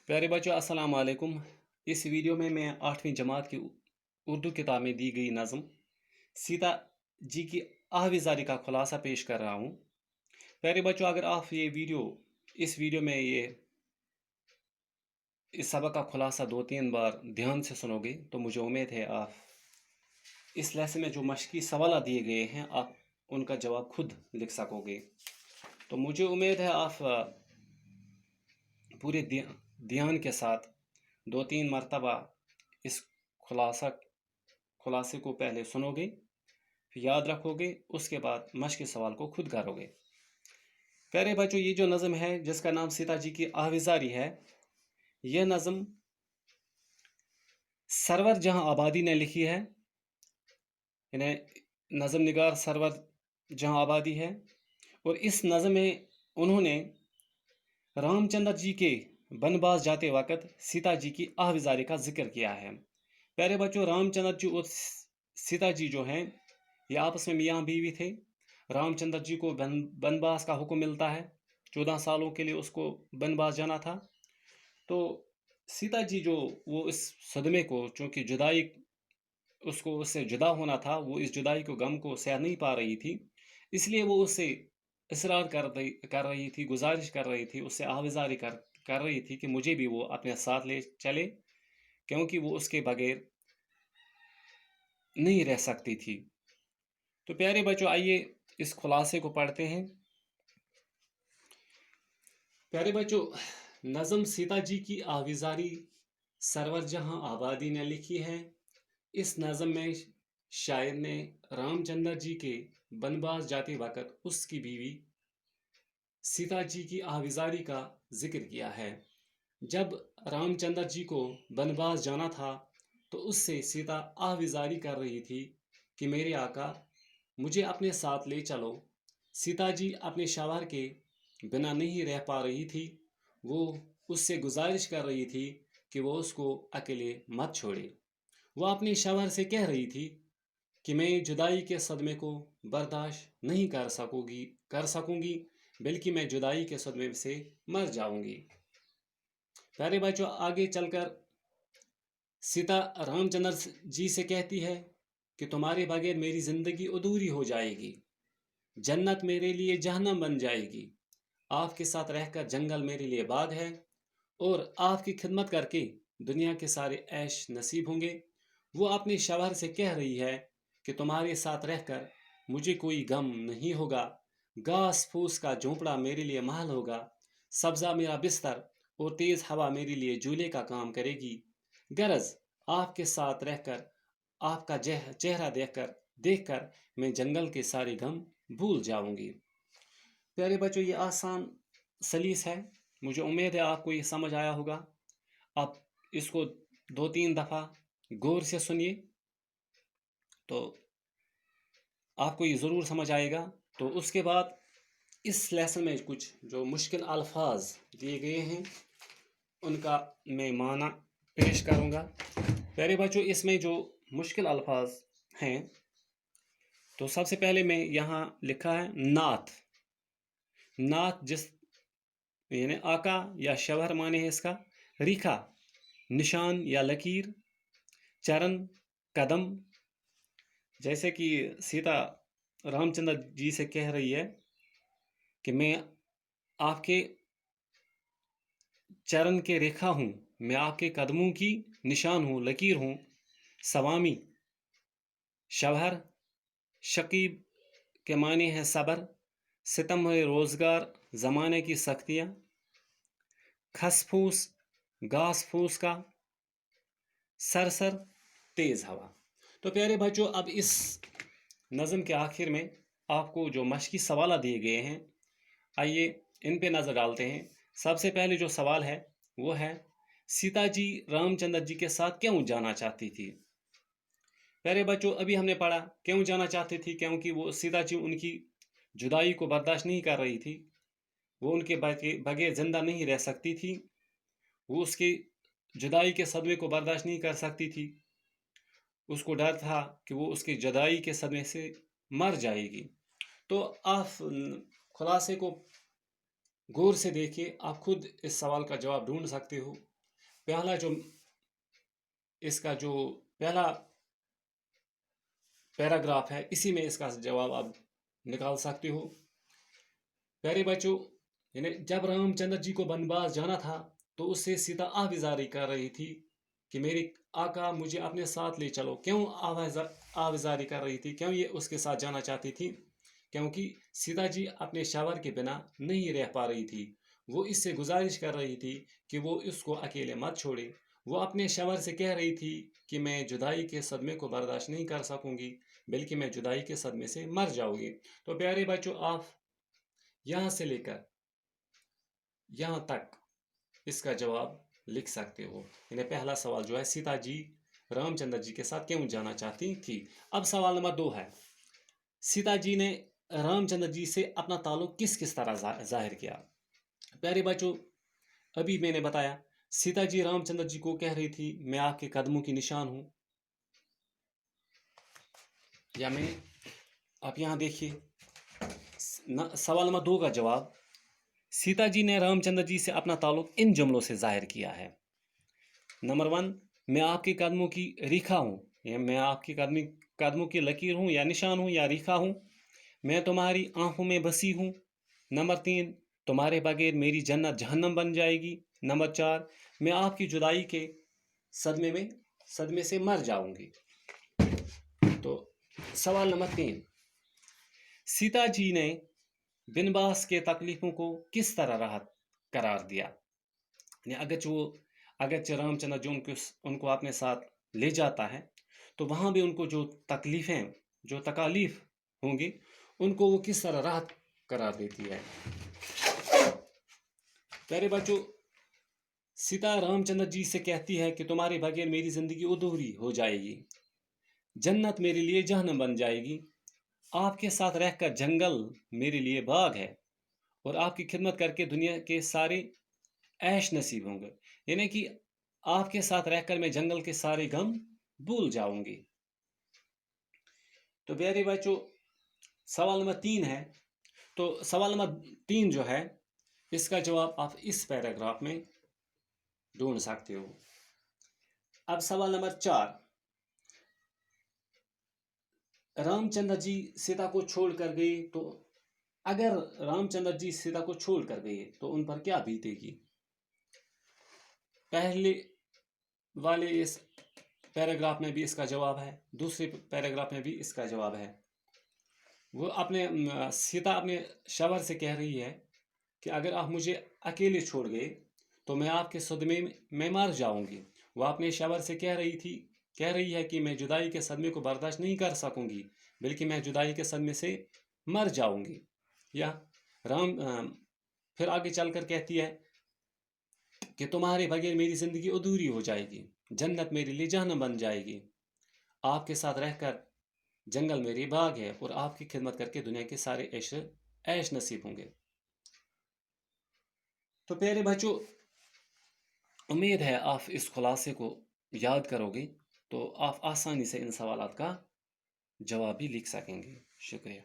प्यारे बच्चों अस्सलाम वालेकुम। इस वीडियो में मैं 8वीं जमात की उर्दू किताब में दी गई नज़म सीता जी की आविज़ारी का खुलासा पेश कर रहा हूँ। प्यारे बच्चों, अगर आप इस वीडियो में इस सबक का खुलासा 2-3 बार ध्यान से सुनोगे तो मुझे उम्मीद है आप इस लेसन में जो मशकी सवाल दिए गए हैं आप उनका जवाब खुद लिख सकोगे। तो मुझे उम्मीद है आप पूरे ध्यान के साथ 2-3 मरतबा इस खुलासे को पहले सुनोगे, फिर याद रखोगे, उसके बाद मश्क सवाल को खुद करोगे। प्यारे बच्चों, ये जो नज़म है जिसका नाम सीता जी की आविज़ारी है, यह नज़म सरवर जहां आबादी ने लिखी है। इन्हें नज़म निगार सरवर जहां आबादी है, और इस नज़म में उन्होंने रामचंद्र जी के बनवास जाते वक्त सीता जी की आविज़ारी का जिक्र किया है। प्यारे बच्चों, रामचंद्र जी और सीता जी जो हैं ये आपस में मियाँ बीवी थे। रामचंद्र जी को बनवास का हुक्म मिलता है, 14 सालों के लिए उसको बनवास जाना था। तो सीता जी जो वो इस सदमे को, चूँकि जुदाई उसको उससे जुदा होना था, वो इस जुदाई को गम को सह नहीं पा रही थी, इसलिए वो उससे इसरार कर रही थी, गुजारिश कर रही थी, उससे आविज़ारी कर रही थी कि मुझे भी वो अपने साथ ले चले, क्योंकि वो उसके बगैर नहीं रह सकती थी। तो प्यारे बच्चों, आइए इस खुलासे को पढ़ते हैं। प्यारे बच्चों, नज़म सीता जी की आविज़ारी सरवर जहां आबादी ने लिखी है। इस नज़म में शायर ने रामचंद्र जी के बनवास जाते वक्त उसकी बीवी सीता जी की आविज़ारी का जिक्र किया है। जब रामचंद्र जी को बनवास जाना था तो उससे सीता आविज़ारी कर रही थी कि मेरे आका, मुझे अपने साथ ले चलो। सीता जी अपने शौहर के बिना नहीं रह पा रही थी। वो उससे गुजारिश कर रही थी कि वो उसको अकेले मत छोड़े। वो अपने शौहर से कह रही थी कि मैं जुदाई के सदमे को बर्दाश्त नहीं कर सकूंगी, बल्कि मैं जुदाई के सदमे से मर जाऊंगी। प्यारे बच्चों, आगे चलकर सीता रामचंद्र जी से कहती है कि तुम्हारे बगैर मेरी ज़िंदगी अधूरी हो जाएगी, जन्नत मेरे लिए जहन्नम बन जाएगी। आपके साथ रहकर जंगल मेरे लिए बाग है, और आपकी खिदमत करके दुनिया के सारे ऐश नसीब होंगे। वो अपने शौहर से कह रही है कि तुम्हारे साथ रहकर मुझे कोई गम नहीं होगा, घास फूस का झोंपड़ा मेरे लिए महल होगा, सब्ज़ा मेरा बिस्तर और तेज़ हवा मेरे लिए झूले का काम करेगी। गरज आपके साथ रहकर आपका चेहरा देखकर मैं जंगल के सारे गम भूल जाऊंगी। प्यारे बच्चों, ये आसान सलीस है। मुझे उम्मीद है आपको ये समझ आया होगा। आप इसको 2-3 दफ़ा गौर से सुनिए तो आपको ये ज़रूर समझ आएगा। तो उसके बाद इस लेसन में कुछ जो मुश्किल अल्फाज दिए गए हैं उनका मैं माना पेश करूँगा। प्यारे बच्चों, इसमें जो मुश्किल अल्फाज हैं, तो सबसे पहले मैं यहाँ लिखा है नात। नात जिस यानी आका या शवहर माने है इसका। रिखा निशान या लकीर। चरण कदम, जैसे कि सीता रामचंद्र जी से कह रही है कि मैं आपके चरण के रेखा हूँ, मैं आपके कदमों की निशान हूँ, लकीर हूँ। सवामी शवहर। शकीब के माने हैं सबर। सितम है रोज़गार ज़माने की सख्तियाँ। खसफूस घास फूस का। सरसर तेज़ हवा। तो प्यारे बच्चों, अब इस नज़म के आखिर में आपको जो मशकी सवाल दिए गए हैं, आइए इन पे नज़र डालते हैं। सबसे पहले जो सवाल है वो है, सीता जी रामचंद्र जी के साथ क्यों जाना चाहती थी। प्यारे बच्चों, अभी हमने पढ़ा क्यों जाना चाहती थी, क्योंकि वो सीता जी उनकी जुदाई को बर्दाश्त नहीं कर रही थी। वो उनके बगैर ज़िंदा नहीं रह सकती थी। वो उसकी जुदाई के सदमे को बर्दाश्त नहीं कर सकती थी। उसको डर था कि वो उसकी जुदाई के सदमे से मर जाएगी। तो आप खुलासे को गौर से देखिए, आप खुद इस सवाल का जवाब ढूंढ सकते हो। पहला जो इसका जो पहला पैराग्राफ है, इसी में इसका जवाब आप निकाल सकते हो। प्यारे बच्चों, यानी जब रामचंद्र जी को वनवास जाना था तो उससे सीता आविजारी कर रही थी कि मेरे आका मुझे अपने साथ ले चलो। क्यों आविजारी कर रही थी, क्यों ये उसके साथ जाना चाहती थी? क्योंकि सीता जी अपने शावर के बिना नहीं रह पा रही थी। वो इससे गुजारिश कर रही थी कि वो इसको अकेले मत छोड़े। वो अपने शावर से कह रही थी कि मैं जुदाई के सदमे को बर्दाश्त नहीं कर सकूंगी, बल्कि मैं जुदाई के सदमे से मर जाऊंगी। तो प्यारे बच्चों, आप यहाँ से लेकर यहाँ तक इसका जवाब लिख सकते हो। यानी पहला सवाल जो है, सीता जी रामचंद्र जी के साथ क्यों जाना चाहती थी। अब सवाल नंबर 2 है, सीता जी ने रामचंद्र जी से अपना ताल्लुक किस किस तरह जाहिर किया। प्यारे बच्चों, अभी मैंने बताया सीता जी रामचंद्र जी को कह रही थी मैं आपके कदमों की निशान हूं, या मैं, आप यहाँ देखिए सवाल नंबर 2 का जवाब, सीता जी ने रामचंद्र जी से अपना ताल्लुक इन जुमलों से जाहिर किया है। नंबर 1, मैं आपके कदमों की रेखा हूँ, या मैं आपके कदमों की लकीर हूँ, या निशान हूँ, या रेखा हूँ। मैं तुम्हारी आंखों में बसी हूँ। नंबर 3, तुम्हारे बगैर मेरी जन्नत जहन्नम बन जाएगी। नंबर 4, मैं आपकी जुदाई के सदमे से मर जाऊंगी। तो सवाल नंबर 3, सीता जी ने बिनबास के तकलीफों को किस तरह राहत करार दिया। अगरचे रामचंद्र जो उनको अपने साथ ले जाता है तो वहाँ भी उनको जो तकलीफ़ें, जो तकालीफ होंगी, उनको वो किस तरह राहत करार देती है। प्यारे बच्चों, सीता रामचंद्र जी से कहती है कि तुम्हारे बगैर मेरी ज़िंदगी अधूरी हो जाएगी, जन्नत मेरे लिए जहन्नम बन जाएगी, आपके साथ रहकर जंगल मेरे लिए बाग है, और आपकी खिदमत करके दुनिया के सारे ऐश नसीब होंगे। यानी कि आपके साथ रहकर मैं जंगल के सारे गम भूल जाऊंगी। तो प्यारे बच्चों, सवाल नंबर 3 है, तो सवाल नंबर 3 जो है इसका जवाब आप इस पैराग्राफ में ढूंढ सकते हो। अब सवाल नंबर 4, रामचंद्र जी सीता को छोड़ कर गए, तो अगर रामचंद्र जी सीता को छोड़ कर गए तो उन पर क्या बीतेगी। पहले वाले इस पैराग्राफ में भी इसका जवाब है, दूसरे पैराग्राफ में भी इसका जवाब है। वो सीता अपने शवर से कह रही है कि अगर आप मुझे अकेले छोड़ गए तो मैं आपके सदमे में मर जाऊंगी। वो अपने शवर से कह रही है कि मैं जुदाई के सदमे को बर्दाश्त नहीं कर सकूंगी, बल्कि मैं जुदाई के सदमे से मर जाऊंगी। या फिर आगे चलकर कहती है कि तुम्हारे बगैर मेरी ज़िंदगी अधूरी हो जाएगी, जन्नत मेरे लिए जहन्नम बन जाएगी, आपके साथ रहकर जंगल मेरी बाग है, और आपकी खिदमत करके दुनिया के सारे ऐश नसीब होंगे। तो प्यारे बच्चों, उम्मीद है आप इस खुलासे को याद करोगे तो आप आसानी से इन सवालात का जवाब भी लिख सकेंगे। शुक्रिया।